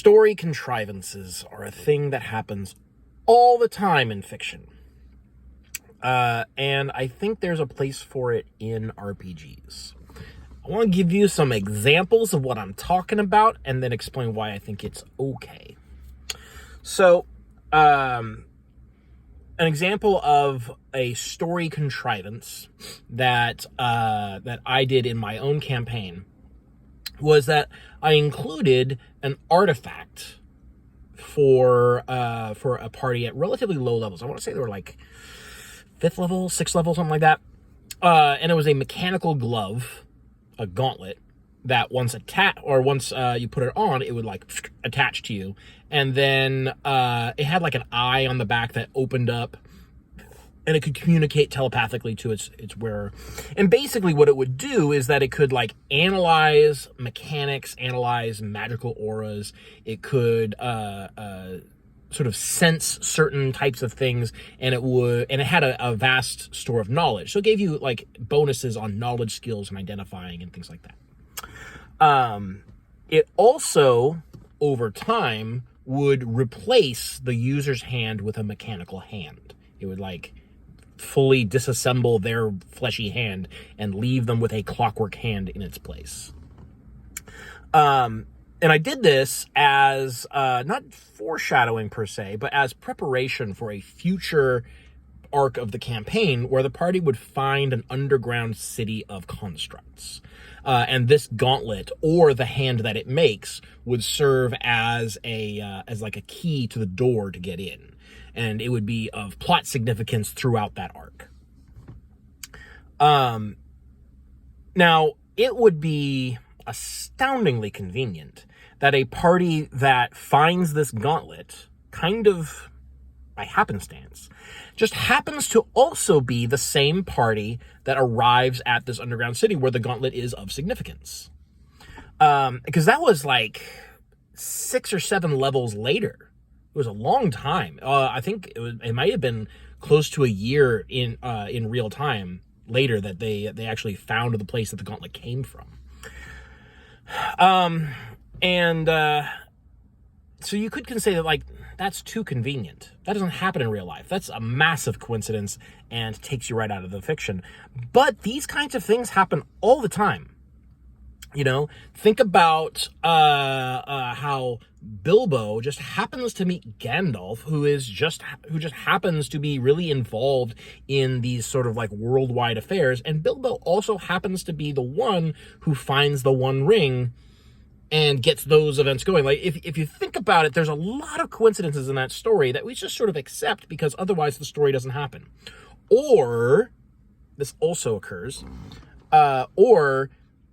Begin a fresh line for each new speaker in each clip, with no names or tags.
Story contrivances are a thing that happens all the time in fiction. And I think there's a place for it in RPGs. I want to give you some examples of what I'm talking about and then explain why I think it's okay. So, an example of a story contrivance that I did in my own campaign was that I included an artifact for a party at relatively low levels. I want to say they were like 5th level, 6th level, something like that. And it was a mechanical glove, a gauntlet, that once you put it on, it would like attach to you. And then it had like an eye on the back that opened up, and it could communicate telepathically to its wearer. And basically what it would do is that it could like analyze mechanics, analyze magical auras. It could sort of sense certain types of things, and it had a vast store of knowledge. So it gave you like bonuses on knowledge skills and identifying and things like that. It also, over time, would replace the user's hand with a mechanical hand. It would like fully disassemble their fleshy hand and leave them with a clockwork hand in its place. And I did this as not foreshadowing per se, but as preparation for a future arc of the campaign where the party would find an underground city of constructs. And this gauntlet, or the hand that it makes, would serve as like a key to the door to get in. And it would be of plot significance throughout that arc. Now, it would be astoundingly convenient that a party that finds this gauntlet, kind of by happenstance, just happens to also be the same party that arrives at this underground city where the gauntlet is of significance. Because that was like 6 or 7 levels later. It was a long time. I think it might have been close to a year in real time later that they actually found the place that the gauntlet came from. So you could say that like that's too convenient. That doesn't happen in real life. That's a massive coincidence and takes you right out of the fiction. But these kinds of things happen all the time. You know, think about how Bilbo just happens to meet Gandalf, who just happens to be really involved in these sort of like worldwide affairs, and Bilbo also happens to be the one who finds the One Ring and gets those events going. Like if you think about it, there's a lot of coincidences in that story that we just sort of accept because otherwise the story doesn't happen. Or this also occurs, or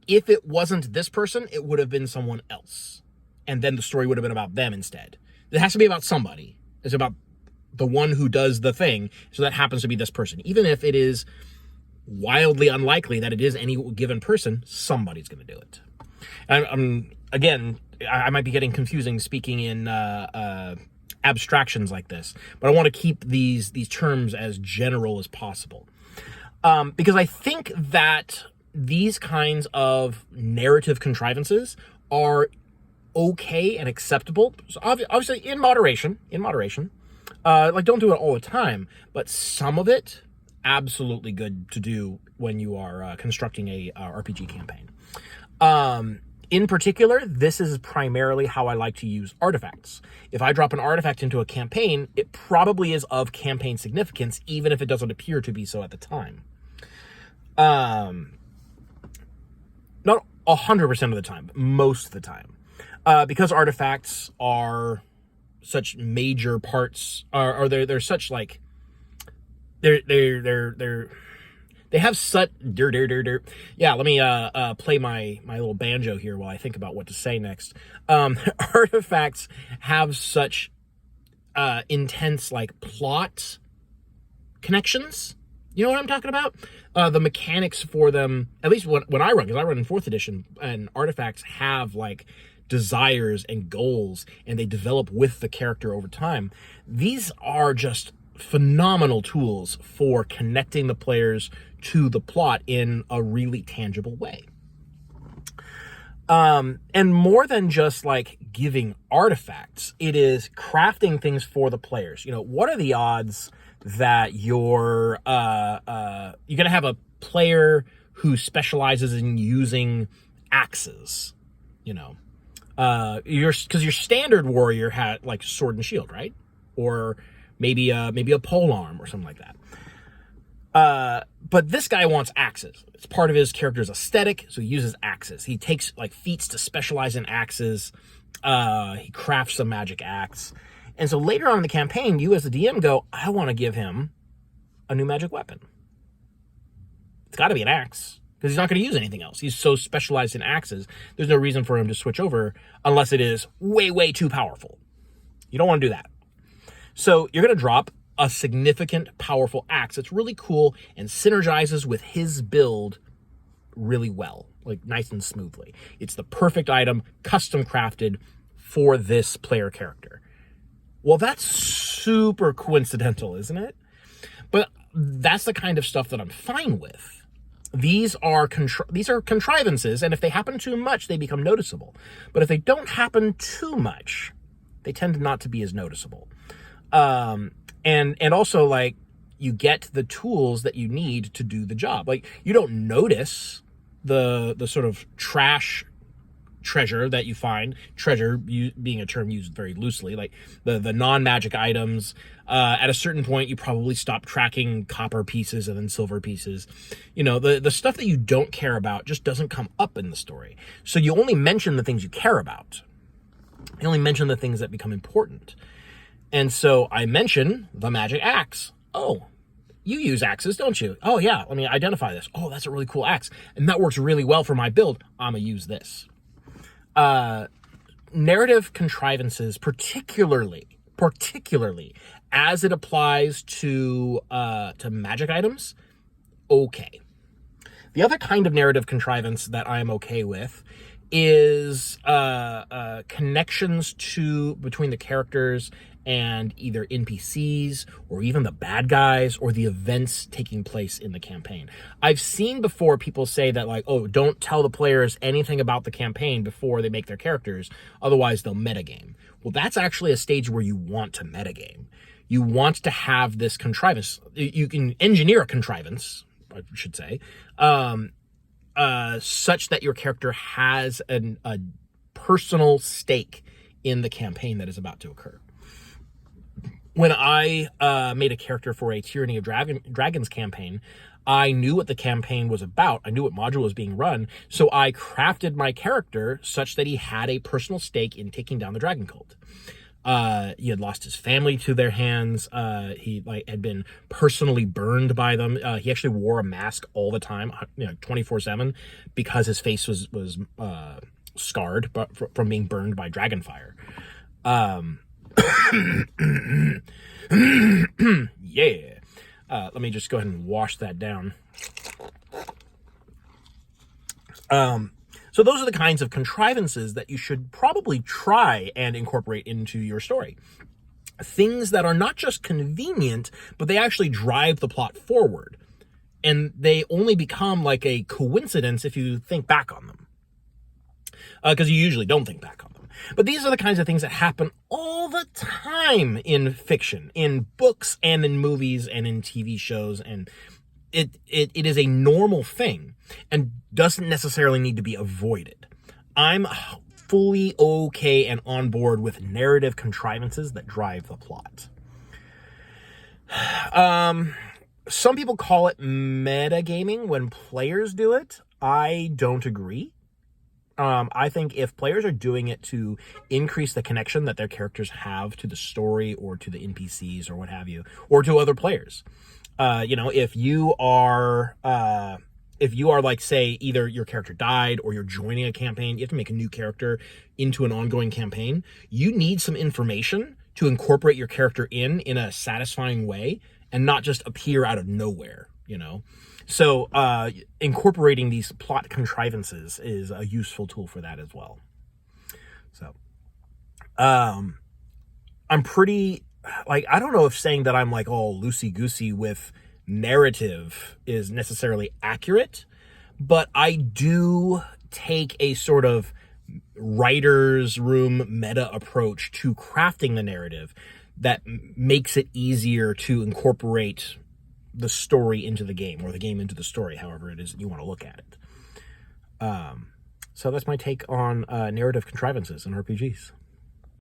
if it wasn't this person, it would have been someone else. And then the story would have been about them instead. It has to be about somebody. It's about the one who does the thing. So that happens to be this person. Even if it is wildly unlikely that it is any given person, somebody's going to do it. Again, I might be getting confusing speaking in abstractions like this, but I want to keep these terms as general as possible. Because I think that these kinds of narrative contrivances are okay and acceptable. So obviously in moderation. Like don't do it all the time, but some of it, absolutely good to do when you are constructing a RPG campaign. In particular, this is primarily how I like to use artifacts. If I drop an artifact into a campaign, it probably is of campaign significance, even if it doesn't appear to be so at the time. Not 100% of the time, but most of the time. Because artifacts are such major parts, they're such like, they have such, yeah, let me play my little banjo here while I think about what to say next. Artifacts have such intense like plot connections. You know what I'm talking about? The mechanics for them, at least when I run, because I run in 4th edition, and artifacts have like desires and goals, and they develop with the character over time. These are just phenomenal tools for connecting the players to the plot in a really tangible way. And more than just like giving artifacts, it is crafting things for the players. What are the odds that you're going to have a player who specializes in using axes? Because your standard warrior had like sword and shield, right? Or maybe a pole arm or something like that. But this guy wants axes. It's part of his character's aesthetic, so he uses axes. He takes like feats to specialize in axes. He crafts a magic axe. And so later on in the campaign, you as the DM go, I want to give him a new magic weapon. It's got to be an axe, because he's not going to use anything else. He's so specialized in axes, there's no reason for him to switch over unless it is way, way too powerful. You don't want to do that. So you're going to drop a significant, powerful axe. It's really cool and synergizes with his build really well, like nice and smoothly. It's the perfect item, custom crafted for this player character. Well, that's super coincidental, isn't it? But that's the kind of stuff that I'm fine with. These are contrivances, and if they happen too much, they become noticeable. But if they don't happen too much, they tend not to be as noticeable. And also, like, you get the tools that you need to do the job. Like, you don't notice the sort of treasure that you find, treasure being a term used very loosely, like the non-magic items. At a certain point, you probably stop tracking copper pieces and then silver pieces. The stuff that you don't care about just doesn't come up in the story. So you only mention the things you care about. You only mention the things that become important. And so I mention the magic axe. Oh, you use axes, don't you? Oh, yeah, let me identify this. Oh, that's a really cool axe. And that works really well for my build. I'm going to use this. Narrative contrivances, particularly as it applies to magic items, okay. The other kind of narrative contrivance that I'm okay with is connections between the characters and either NPCs or even the bad guys or the events taking place in the campaign. I've seen before people say that, like, oh, don't tell the players anything about the campaign before they make their characters, otherwise they'll metagame. Well, that's actually a stage where you want to metagame. You want to have this contrivance. You can engineer a contrivance, I should say, such that your character has a personal stake in the campaign that is about to occur. When I made a character for a Tyranny of Dragons campaign, I knew what the campaign was about. I knew what module was being run, so I crafted my character such that he had a personal stake in taking down the dragon cult. He had lost his family to their hands. He had been personally burned by them. He actually wore a mask all the time, 24/7, because his face was scarred from being burned by dragon fire. Yeah. Let me just go ahead and wash that down. So those are the kinds of contrivances that you should probably try and incorporate into your story. Things that are not just convenient, but they actually drive the plot forward. And they only become like a coincidence if you think back on them. Because you usually don't think back on them. But these are the kinds of things that happen all the time in fiction, in books and in movies and in TV shows, and it is a normal thing and doesn't necessarily need to be avoided. I'm fully okay and on board with narrative contrivances that drive the plot. Some people call it metagaming when players do it. I don't agree. I think if players are doing it to increase the connection that their characters have to the story or to the NPCs or what have you, or to other players, if you are like, say, either your character died or you're joining a campaign, you have to make a new character into an ongoing campaign. You need some information to incorporate your character in a satisfying way and not just appear out of nowhere, So incorporating these plot contrivances is a useful tool for that as well. So I'm pretty, I don't know if saying that I'm like all loosey-goosey with narrative is necessarily accurate, but I do take a sort of writer's room meta approach to crafting the narrative that makes it easier to incorporate the story into the game, or the game into the story, however it is that you want to look at it. So that's my take on narrative contrivances in RPGs.